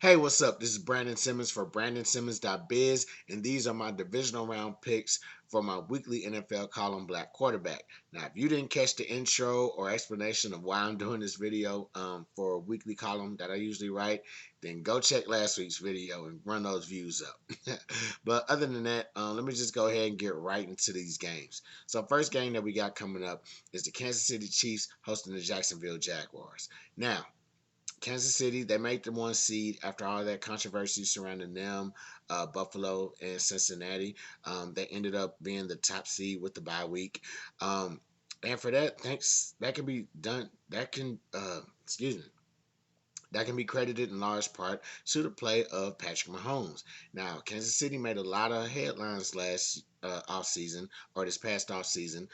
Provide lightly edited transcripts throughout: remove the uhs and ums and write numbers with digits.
Hey, what's up? This is Brandon Simmons for BrandonSimmons.biz, and these are my divisional round picks for my weekly NFL column Black Quarterback. Now, if you didn't catch the intro or explanation of why I'm doing this video for a weekly column that I usually write, then go check last week's video and run those views up. But other than that, let me just go ahead and get right into these games. So, first game that we got coming up is the Kansas City Chiefs hosting the Jacksonville Jaguars. Now, Kansas City, they made the one seed after all that controversy surrounding them, Buffalo and Cincinnati. They ended up being the top seed with the bye week. Um, and for that, thanks, that can be done. Excuse me, that can be credited in large part to the play of Patrick Mahomes. Now, Kansas City made a lot of headlines last offseason or this past offseason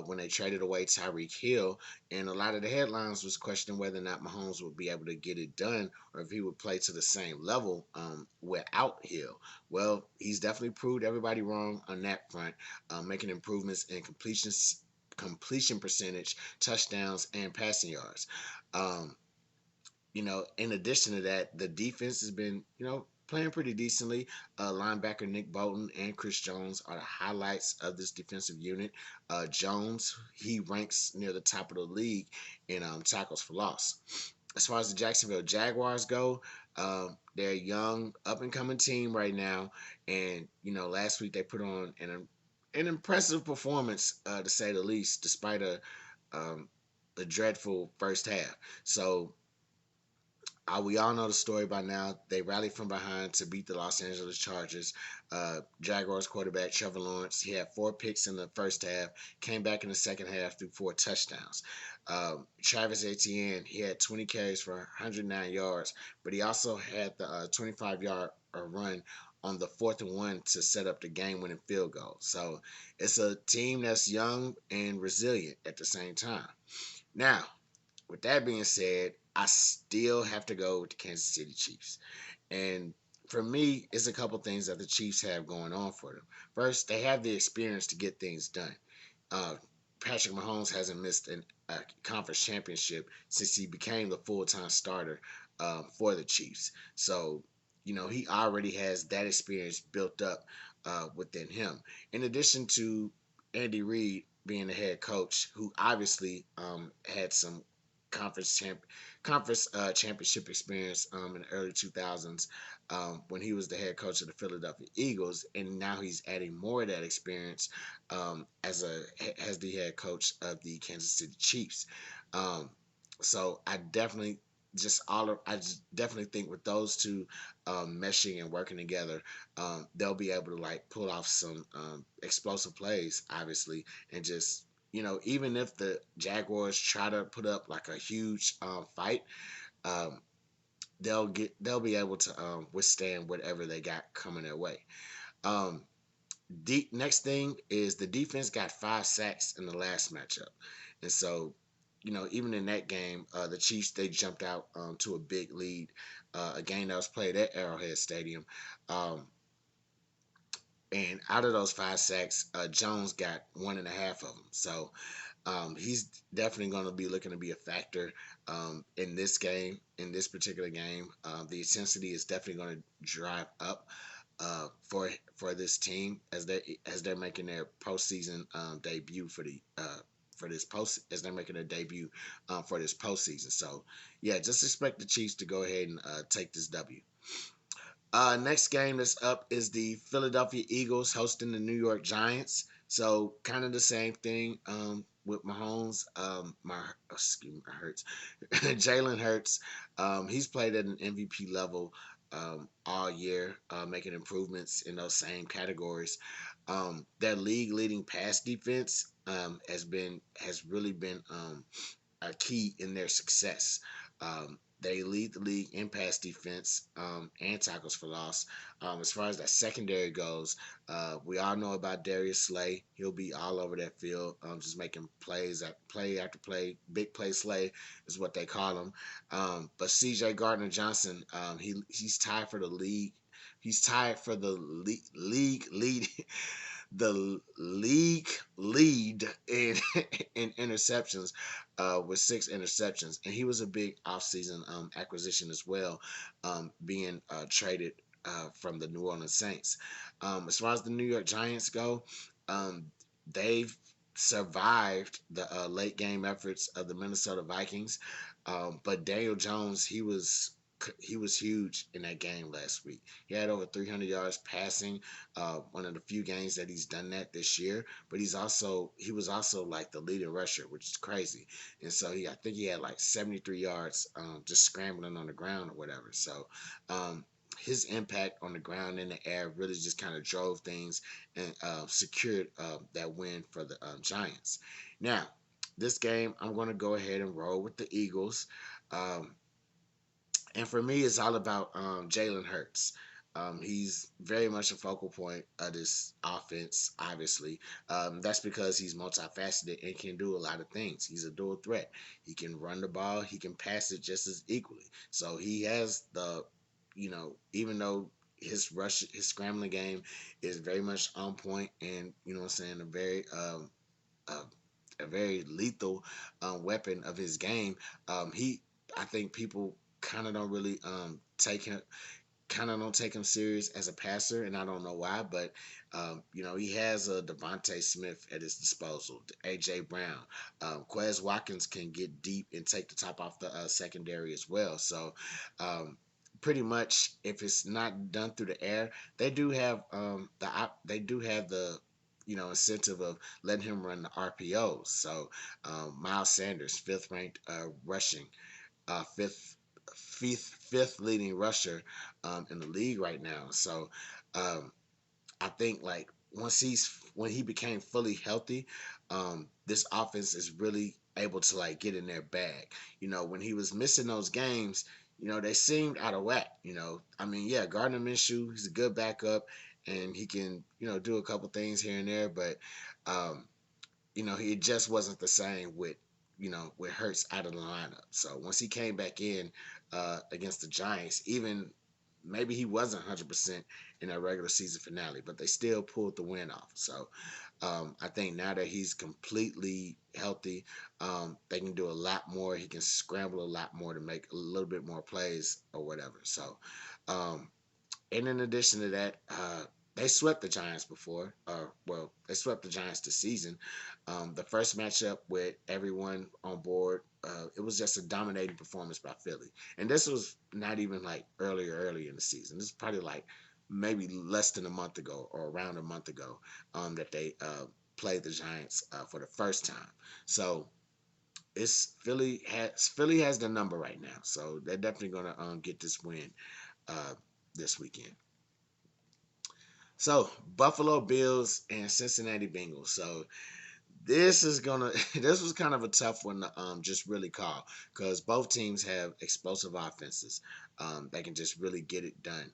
when they traded away Tyreek Hill, and a lot of the headlines was questioning whether or not Mahomes would be able to get it done or if he would play to the same level without Hill. Well, he's definitely proved everybody wrong on that front, making improvements in completion percentage, touchdowns, and passing yards. Um, in addition to that, the defense has been, playing pretty decently. Linebacker Nick Bolton and Chris Jones are the highlights of this defensive unit. Jones, he ranks near the top of the league in tackles for loss. As far as the Jacksonville Jaguars go, they're a young, up and coming team right now, and last week they put on an impressive performance, to say the least, despite um, a dreadful first half. So we all know the story by now. They rallied from behind to beat the Los Angeles Chargers. Jaguars quarterback Trevor Lawrence, he had 4 picks in the first half, came back in the second half through 4 touchdowns. Travis Etienne, he had 20 carries for 109 yards, but he also had the 25-yard run on the 4th and 1 to set up the game-winning field goal. So it's a team that's young and resilient at the same time. Now, with that being said, I still have to go with the Kansas City Chiefs. And for me, it's a couple things that the Chiefs have going on for them. First, they have the experience to get things done. Uh, Patrick Mahomes hasn't missed a conference championship since he became the full-time starter for the Chiefs. So, he already has that experience built up within him. In addition to Andy Reid being the head coach, who obviously had some conference champ conference championship experience in the early 2000s when he was the head coach of the Philadelphia Eagles, and now he's adding more of that experience as the head coach of the Kansas City Chiefs. Um, so I just definitely think with those two meshing and working together, they'll be able to like pull off some explosive plays, obviously, and just even if the Jaguars try to put up like a huge fight, um, they'll be able to withstand whatever they got coming their way. Um, Next thing is the defense got 5 sacks in the last matchup, and so even in that game, the Chiefs they jumped out to a big lead, a game that was played at Arrowhead Stadium. Um, and out of those 5 sacks, Jones got 1.5 of them. So he's definitely going to be looking to be a factor in this game, in this particular game. The intensity is definitely going to drive up for this team as they're making their postseason debut for this post as they're making their debut for this postseason. So yeah, just expect the Chiefs to go ahead and take this W. Next game that's up is the Philadelphia Eagles hosting the New York Giants. So kind of the same thing with Mahomes. Excuse me, Hurts, Jalen Hurts. He's played at an MVP level all year, making improvements in those same categories. Their league-leading pass defense has really been a key in their success. They lead the league in pass defense and tackles for loss. As far as that secondary goes, we all know about Darius Slay. He'll be all over that field, just making play after play. Big play Slay is what they call him. But C.J. Gardner Johnson, he's tied for the league. He's tied for the league lead the league lead in in interceptions with 6 interceptions, and he was a big offseason acquisition as well, being traded from the New Orleans Saints. As far as the New York Giants go, they've survived the late game efforts of the Minnesota Vikings, but Daniel Jones, he was huge in that game last week. He had over 300 yards passing, one of the few games that he's done that this year. But he was also like the leading rusher, which is crazy. And so I think he had like 73 yards just scrambling on the ground or whatever. So um, his impact on the ground and the air really just kind of drove things and secured that win for the Giants. Now, this game, I'm going to go ahead and roll with the Eagles. Um, and for me, it's all about Jalen Hurts. He's very much a focal point of this offense, obviously. That's because he's multifaceted and can do a lot of things. He's a dual threat. He can run the ball, he can pass it just as equally. So he has even though his scrambling game is very much on point and, what I'm saying, uh, a very lethal weapon of his game. I think people kind of don't really take him serious as a passer, and I don't know why, but he has a Devontae Smith at his disposal, AJ Brown, Quez Watkins can get deep and take the top off the secondary as well. So, pretty much, if it's not done through the air, they do have the incentive of letting him run the RPOs. So, Miles Sanders, fifth ranked rushing, fifth fifth leading rusher in the league right now. So um, I think like when he became fully healthy, this offense is really able to like get in their bag. When he was missing those games, they seemed out of whack. I mean, yeah, Gardner Minshew, he's a good backup, and he can do a couple things here and there, but um, he just wasn't the same with Hurts out of the lineup. So once he came back in against the Giants, even maybe he wasn't 100% in that regular season finale, but they still pulled the win off. So I think now that he's completely healthy, they can do a lot more. He can scramble a lot more to make a little bit more plays or whatever. So um, and in addition to that, they swept the Giants before. Well, they swept the Giants this season. The first matchup with everyone on board, it was just a dominating performance by Philly. And this was not even like early in the season. This is probably like maybe less than a month ago or around a month ago that they played the Giants for the first time. So it's Philly has the number right now. So they're definitely gonna get this win uh, this weekend. So Buffalo Bills and Cincinnati Bengals. So this was kind of a tough one to just really call because both teams have explosive offenses. They can just really get it done.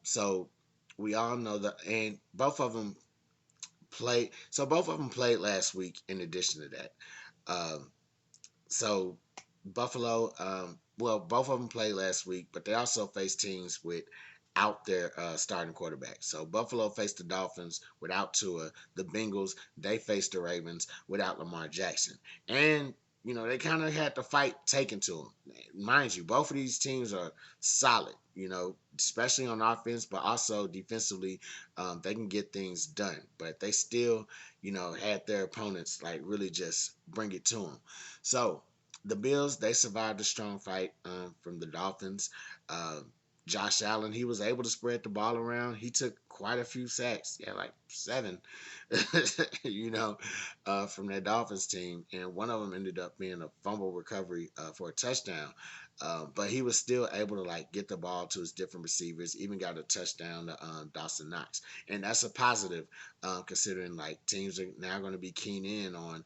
So we all know that, and both of them played. So both of them played last week. In addition to that, um, so Buffalo, well, both of them played last week, but they also faced teams without their starting quarterback. So Buffalo faced the Dolphins without Tua. The Bengals, they faced the Ravens without Lamar Jackson. And they kind of had the fight taken to them. Mind you, both of these teams are solid, especially on offense, but also defensively, they can get things done. But they still, had their opponents like really just bring it to them. So the Bills, they survived a strong fight from the Dolphins. Uh, Josh Allen, he was able to spread the ball around. He took quite a few sacks, yeah, like 7, from that Dolphins team, and one of them ended up being a fumble recovery for a touchdown. But he was still able to like get the ball to his different receivers. Even got a touchdown to Dawson Knox, and that's a positive considering like teams are now going to be keen in on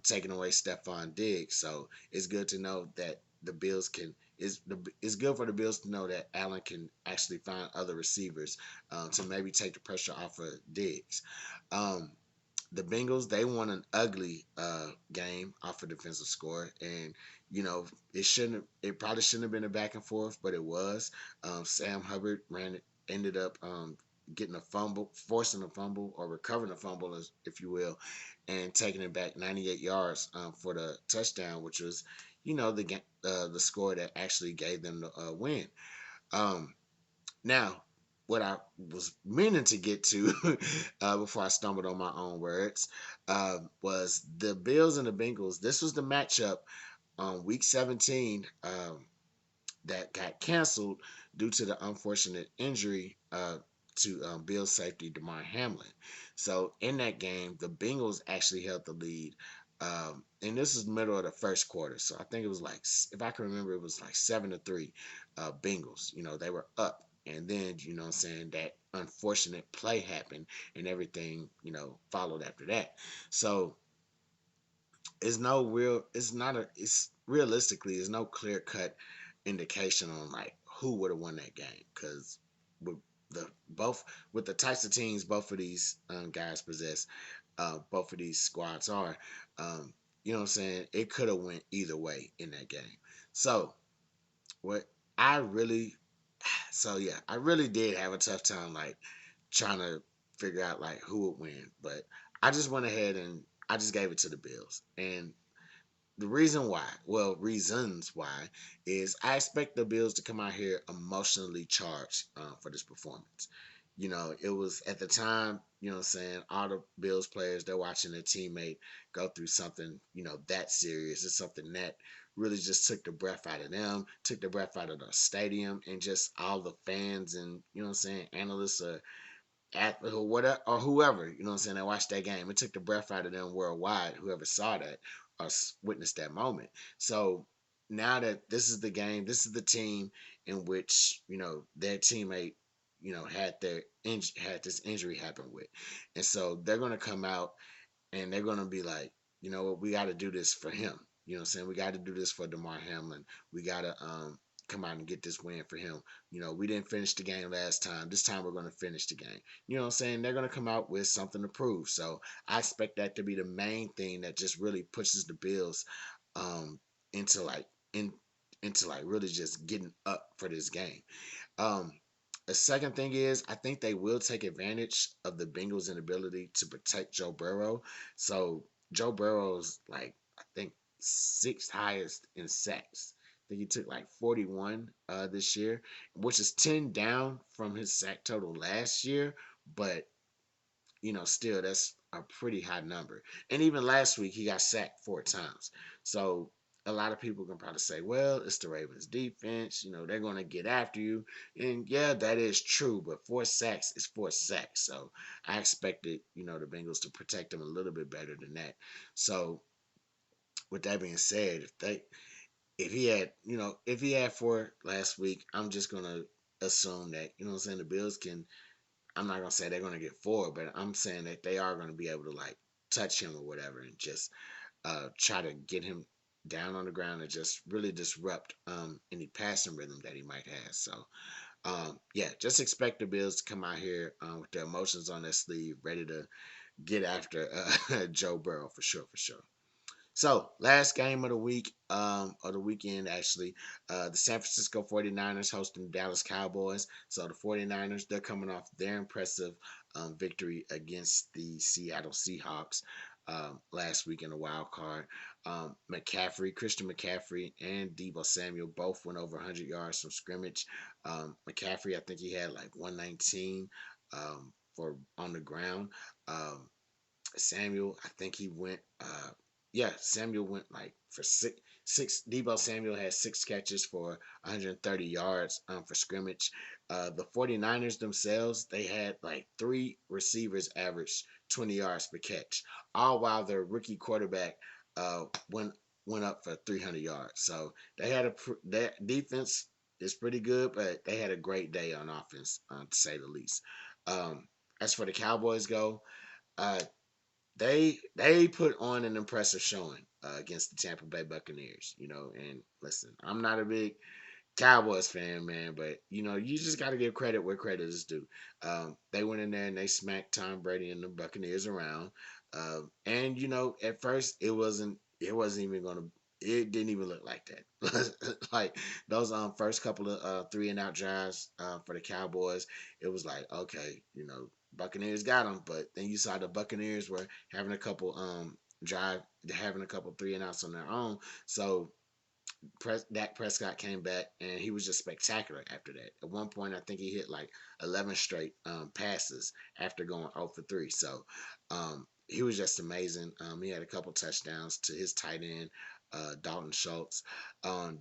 taking away Stephon Diggs. So it's good to know that the Bills can. It's good for the Bills to know that Allen can actually find other receivers to maybe take the pressure off of Diggs. Um, the Bengals, they won an ugly game off a defensive score, and it probably shouldn't have been a back and forth, but it was. Sam Hubbard ended up getting a fumble, forcing a fumble, or recovering a fumble, if you will, and taking it back 98 yards for the touchdown, which was, the score that actually gave them the win. Um, Now, what I was meaning to get to before I stumbled on my own words was the Bills and the Bengals. This was the matchup on Week 17 that got canceled due to the unfortunate injury to Bills safety Damar Hamlin. So in that game, the Bengals actually held the lead. And this is middle of the first quarter. So I think it was like, if I can remember, it was like 7-3 Bengals. They were up. And then, what I'm saying, that unfortunate play happened and everything, followed after that. So it's realistically, it's no clear cut indication on like who would have won that game because with both with the types of teams both of these guys possess, both of these squads are, you know what I'm saying, it could have went either way in that game. So what I really so yeah, I really did have a tough time like trying to figure out like who would win, but I just went ahead and I just gave it to the Bills. And the reason why, well, reasons why, is I expect the Bills to come out here emotionally charged for this performance. It was at the time, what I'm saying, all the Bills players, they're watching their teammate go through something, that serious. It's something that really just took the breath out of them, took the breath out of the stadium, and just all the fans and, what I'm saying, analysts are at or whatever or whoever, what I'm saying, that watched that game. It took the breath out of them worldwide, whoever saw that or witnessed that moment. So now that this is the game, this is the team in which, their teammate, had this injury happen with. And so they're gonna come out and they're gonna be like, you know what, we gotta do this for him. You know what I'm saying? We gotta do this for Damar Hamlin. We gotta come out and get this win for him. We didn't finish the game last time. This time we're gonna finish the game. You know what I'm saying? They're gonna come out with something to prove. So I expect that to be the main thing that just really pushes the Bills um into like in into like really just getting up for this game. Um, the second thing is, I think they will take advantage of the Bengals' inability to protect Joe Burrow. So Joe Burrow's like, I think, sixth highest in sacks. I think he took like 41 this year, which is 10 down from his sack total last year. But still that's a pretty high number. And even last week he got sacked 4 times. So a lot of people can probably say, well, it's the Ravens defense, they're gonna get after you. And yeah, that is true, but 4 sacks is 4 sacks. So I expected, the Bengals to protect them a little bit better than that. So with that being said, if he had 4 last week, I'm just gonna assume that, what I'm saying, the Bills can, I'm not gonna say they're gonna get 4, but I'm saying that they are gonna be able to like touch him or whatever and just try to get him down on the ground and just really disrupt any passing rhythm that he might have. So yeah, just expect the Bills to come out here with their emotions on their sleeve, ready to get after Joe Burrow for sure, for sure. So, last game of the week, or the weekend actually, the San Francisco 49ers hosting the Dallas Cowboys. So, the 49ers, they're coming off their impressive victory against the Seattle Seahawks last week in the wild card. Christian McCaffrey, and Deebo Samuel both went over 100 yards from scrimmage. McCaffrey, I think he had like 119 for on the ground. Samuel, I think he went yeah, Samuel went like for six. Debo Samuel had 6 catches for 130 yards for scrimmage. The 49ers themselves, they had like 3 receivers average 20 yards per catch, all while their rookie quarterback uh, went went up for 300 yards. So they had their defense is pretty good, but they had a great day on offense, to say the least. Um, as for the Cowboys go, uh, they put on an impressive showing against the Tampa Bay Buccaneers. And listen, I'm not a big Cowboys fan, man, but you just got to give credit where credit is due. They went in there and they smacked Tom Brady and the Buccaneers around. And at first it wasn't even gonna. it didn't even look like that. Like those first couple of 3-and-out drives for the Cowboys, it was like, okay, Buccaneers got them, but then you saw the Buccaneers were having a couple drive having a couple 3-and-outs on their own. So Dak Prescott came back and he was just spectacular after that. At one point, I think he hit like 11 straight passes after going 0 for 3. So he was just amazing. He had a couple touchdowns to his tight end, Dalton Schultz.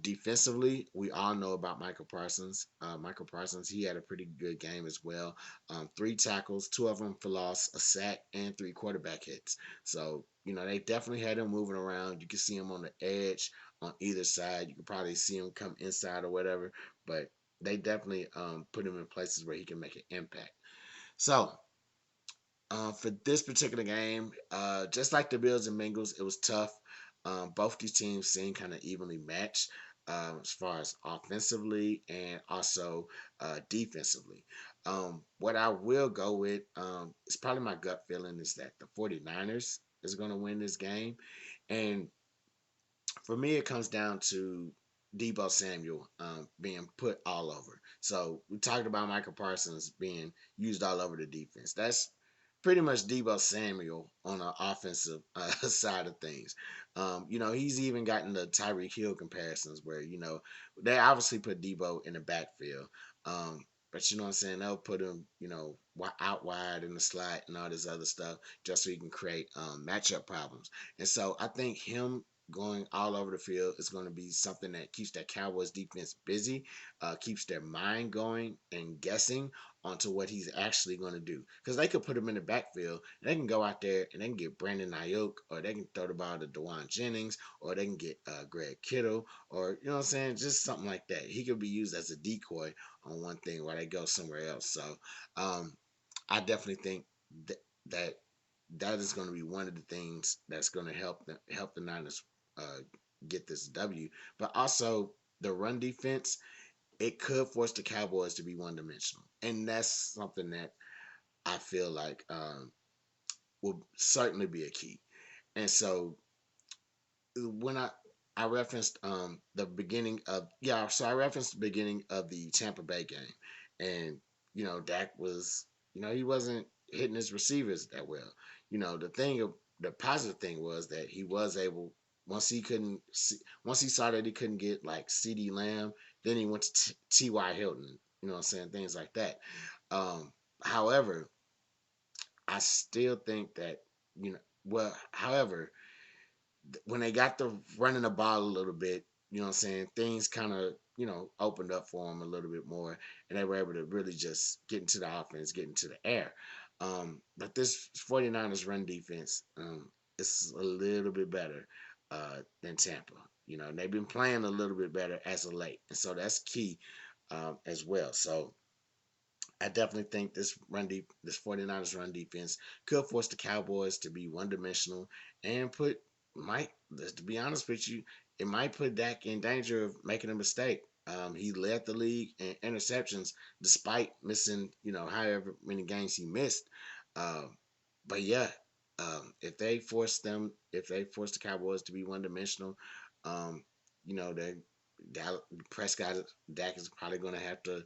Defensively, we all know about Michael Parsons. Michael Parsons, he had a pretty good game as well. 3 tackles, 2 of them for loss, a sack, and 3 quarterback hits. So, they definitely had him moving around. You could see him on the edge on either side. You could probably see him come inside or whatever, but they definitely put him in places where he can make an impact. So for this particular game, just like the Bills and Bengals, it was tough. Both these teams seemed kind of evenly matched as far as offensively and also defensively. What I will go with is probably my gut feeling is that the 49ers is going to win this game. And for me, it comes down to Debo Samuel being put all over. So we talked about Michael Parsons being used all over the defense. That's pretty much Debo Samuel on the offensive side of things. He's even gotten the Tyreek Hill comparisons where, they obviously put Debo in the backfield. But you know what I'm saying? They'll put him, out wide in the slot and all this other stuff just so he can create matchup problems. And so I think him going all over the field is going to be something that keeps that Cowboys defense busy, keeps their mind going and guessing onto what he's actually going to do. Because they could put him in the backfield and they can go out there and they can get Brandon Ayuk, or they can throw the ball to Dewan Jennings, or they can get Greg Kittle, or you know what I'm saying, just something like that. He could be used as a decoy on one thing while they go somewhere else. So um, I definitely think that that is going to be one of the things that's going to help the Niners uh, get this W. But also the run defense, it could force the Cowboys to be one dimensional, and that's something that I feel like will certainly be a key. And so when I referenced the beginning of so I referenced the beginning of the Tampa Bay game, and Dak was he wasn't hitting his receivers that well. The positive thing was that he was able, once he saw that he couldn't get like C.D. Lamb, then he went to T.Y. Hilton. You know what I'm saying, things like that. However, I still think that however, when they got to running the ball a little bit, you know what I'm saying, things kind of, opened up for them a little bit more, and they were able to really just get into the offense, get into the air. But this 49ers run defense is a little bit better than Tampa. And they've been playing a little bit better as of late, and so that's key as well. So I definitely think this 49ers run defense could force the Cowboys to be one dimensional and might, to be honest with you, it might put Dak in danger of making a mistake. He led the league in interceptions despite missing, however many games he missed. Um, but yeah, if they force the Cowboys to be one dimensional, um, they Prescott Dak is probably going to have to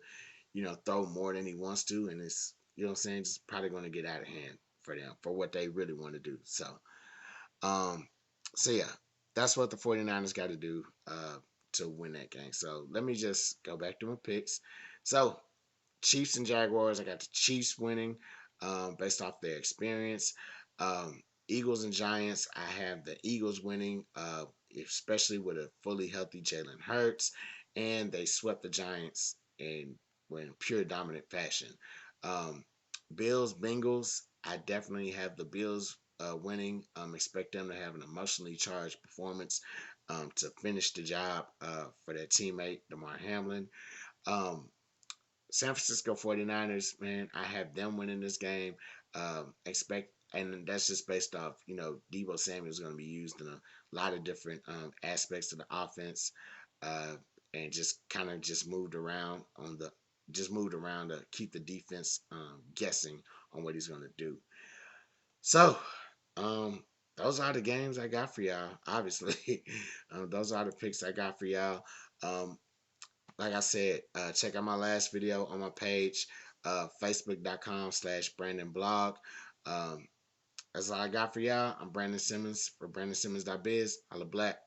throw more than he wants to, and it's what I'm saying, it's probably going to get out of hand for them for what they really want to do. Um, so yeah, that's what the 49ers got to do to win that game. So let me just go back to my picks. So Chiefs and Jaguars, I got the Chiefs winning based off their experience. Eagles and Giants, I have the Eagles winning, especially with a fully healthy Jalen Hurts, and they swept the Giants in pure dominant fashion. Um, Bills, Bengals, I definitely have the Bills winning. Expect them to have an emotionally charged performance to finish the job for their teammate, DeMar Hamlin. Um, San Francisco 49ers, man, I have them winning this game. And that's just based off, Debo Samuel is going to be used in a lot of different aspects of the offense, uh, and just moved around to keep the defense guessing on what he's going to do. So, um, those are the games I got for y'all. Obviously, those are the picks I got for y'all. Um, like I said, check out my last video on my page, facebook.com/Brandon Blog. Um, that's all I got for y'all. I'm Brandon Simmons for BrandonSimmons.biz. Holla black.